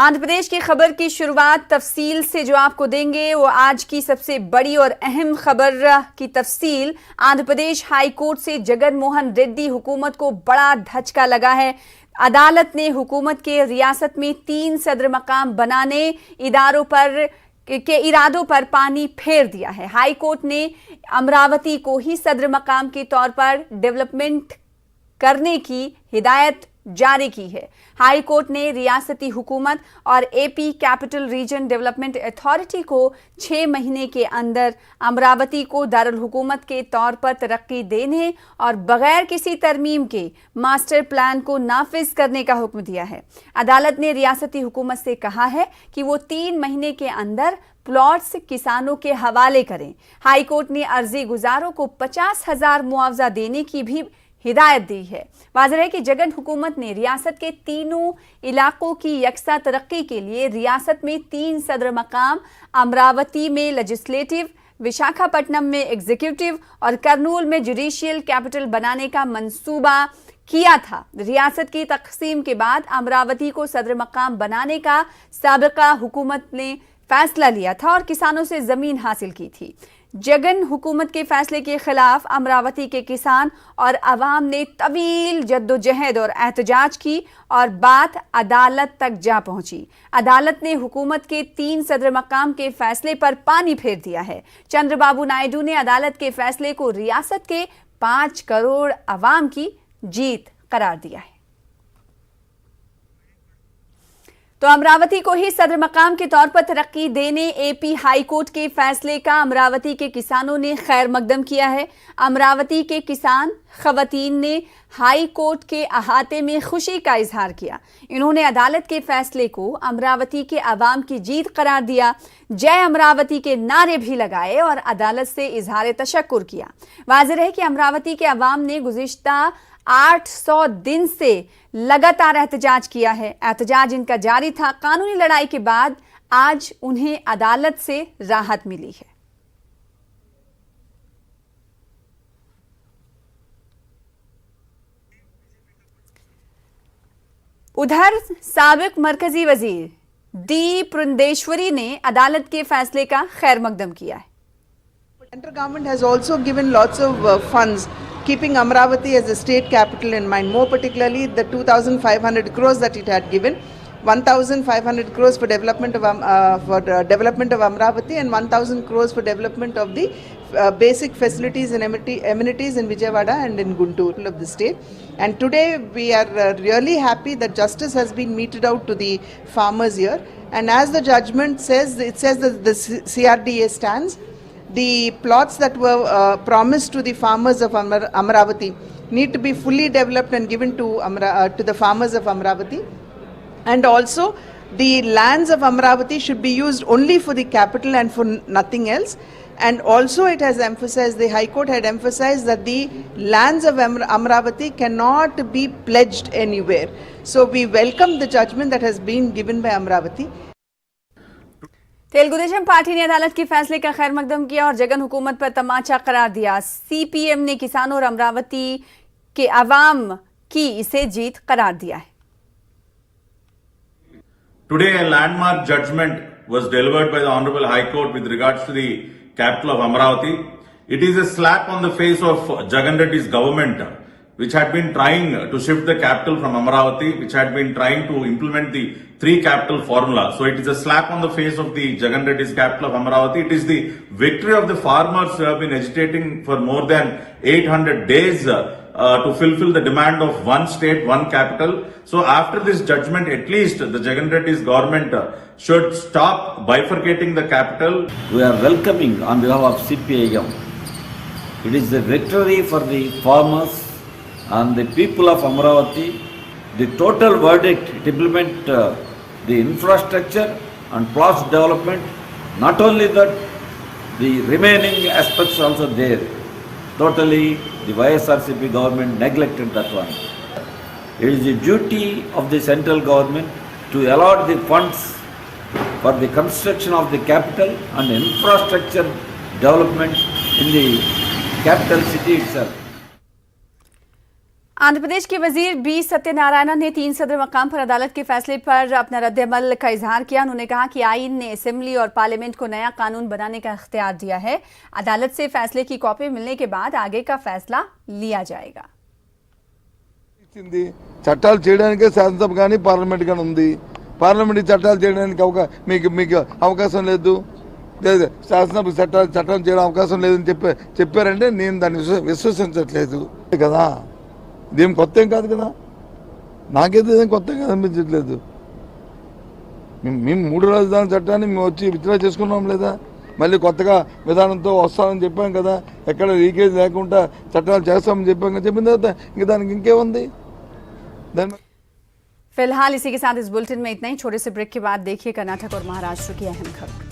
आंध्र प्रदेश की खबर की शुरुआत तफसील से जो आपको देंगे वो आज की सबसे बड़ी और अहम खबर की तफसील। आंध्र प्रदेश हाई कोर्ट से जगन मोहन रेड्डी हुकूमत को बड़ा धचका लगा है। अदालत ने हुकूमत के रियासत में 3 सदर मकाम बनाने के इरादों पर पानी फेर दिया है। हाई कोर्ट ने अमरावती को ही सदर मकाम के तौर पर डेवलपमेंट करने की हिदायत जारी की है। हाई कोर्ट ने रियासती हुकूमत और AP capital region development authority को 6 महीने के अंदर अमरावती को दारुल हुकूमत के तौर पर तरक्की देने और बगैर किसी तरमीम के मास्टर प्लान को नाफिज करने का हुक्म दिया है। अदालत ने रियासती हुकूमत से कहा है कि वो 3 महीने के अंदर प्लॉट्स किसानों के हवाले करें। हाई कोर्ट ने अर्जी गुजारों को 50,000 मुआवजा देने की भी हिदायत दी है। वाज़ेह है कि जगन हुकूमत ने रियासत के तीनों इलाकों की यकसा तरक्की के लिए रियासत में 3 सदर मकाम अमरावती में लेजिस्लेटिव, विशाखापट्टनम में एग्जीक्यूटिव और कर्नूल में जुडिशियल कैपिटल बनाने का मंसूबा किया था। रियासत की तकसीम के बाद अमरावती को सदर मकाम बनाने का साबिका हुकूमत ने फैसला लिया था और किसानों से जमीन हासिल की थी। जगन हुकूमत के फैसले के खिलाफ अमरावती के किसान और अवाम ने तवील जद्दोजहद और एहतजाज की और बात अदालत तक जा पहुंची। अदालत ने हुकूमत के 3 सदर मकाम के फैसले पर पानी फेर दिया है। चंद्रबाबू नायडू ने अदालत के फैसले को रियासत के 5 करोड़ अवाम की जीत करार दिया है। तो अमरावती को ही सदर मकाम के तौर पर तरक्की देने एपी हाई कोर्ट के फैसले का अमरावती के किसानों ने खैर मकदम किया है। अमरावती के किसान खवातीन ने हाई कोर्ट के अहाते में खुशी का इजहार किया। इन्होंने अदालत के फैसले को अमरावती के अवाम की जीत करार दिया। जय अमरावती के नारे भी लगाए और अदालत से इजहार तशक्कुर किया। वाज़ेह है कि अमरावती के अवाम ने गुज़िश्ता 800 दिन से लगातार एहतजाज किया है। एहतजाज इनका जारी था। कानूनी लड़ाई के बाद आज उन्हें अदालत से राहत मिली है। उधर साबिक मरकजी वजीर डी पुरंदेश्वरी ने अदालत के फैसले का खैर मकदम किया है। Central government has also given lots of funds, keeping Amravati as a state capital in mind, more particularly the 2,500 crores that it had given, 1,500 crores for development of Amravati and 1,000 crores for development of the basic facilities and amenities in Vijayawada and in Guntur of the state. And today we are really happy that justice has been meted out to the farmers here. And as the judgment says, it says that the CRDA stands. The plots that were promised to the farmers of Amravati need to be fully developed and given to the farmers of Amravati. And also the lands of Amravati should be used only for the capital and for nothing else. And also it has emphasized, the High Court had emphasized that the lands of Amravati cannot be pledged anywhere. So we welcome the judgment that has been given by Amravati. Telugu Desam party ने अदालत के फैसले का खैर मकदम किया और जगन हुकूमत पर तमाचा करार दिया। सीपीएम ने किसानों और अमरावती के अवाम की इसे जीत करार दिया है। Today a landmark judgment was delivered by the Honorable High Court with regards to the capital of Amravati. It is a slap on the face of Jagan Reddy's government, which had been trying to shift the capital from Amravati, which had been trying to implement the 3 capital formula. So it is a slap on the face of the Jagan Reddy's capital of Amravati. It is the victory of the farmers who have been agitating for more than 800 days to fulfill the demand of one state, one capital. So after this judgment, at least the Jagan Reddy's government should stop bifurcating the capital. We are welcoming on behalf of CPIM. It is a victory for the farmers and the people of Amravati. The total verdict to implement the infrastructure and plots development. Not only that, the remaining aspects also there. Totally, the YSRCP government neglected that one. It is the duty of the central government to allot the funds for the construction of the capital and infrastructure development in the capital city itself. Andhra Pradesh के वजीर B Satyanarayan ने 3 सदर मकाम पर अदालत के फैसले पर अपना रद्द-ए-अमल का इजहार किया। उन्होंने कहा कि आईन ने असेंबली और पार्लियामेंट को नया कानून बनाने का इख्तियार दिया है। अदालत से फैसले की कॉपी मिलने के बाद आगे का फैसला लिया जाएगा। చట్టాలు చేయడానికే శాసనసభ కానీ పార్లమెంట్ కానీ ఉంది. పార్లమెంట్ చట్టాలు చేయడానికి మీకు అవకాశం లేదు, శాసనసభ చట్టాలు చేయడం అవకాశం లేదని చెప్పారంటే నేను దాన్ని విశ్వసించట్లేదు కదా. ఇదేం కొత్త ఏం కాదు కదా, నాకైతే ఏం కొత్త అనిపించట్లేదు. మేము 3 రాజధానుల చట్టాన్ని మేము వచ్చి విత్డ్రా చేసుకున్నాం లేదా, మళ్ళీ కొత్తగా విధానంతో వస్తామని చెప్పాం కదా, ఎక్కడ లీకేజ్ లేకుండా చట్టాలు చేస్తామని చెప్పిన తర్వాత ఇంక దానికి ఇంకేముంది. फिलहाल इसी के साथ इस बुलेटिन में इतना ही। छोटे से ब्रेक के बाद देखिए कर्नाटक और महाराष्ट्र की अहम खबर।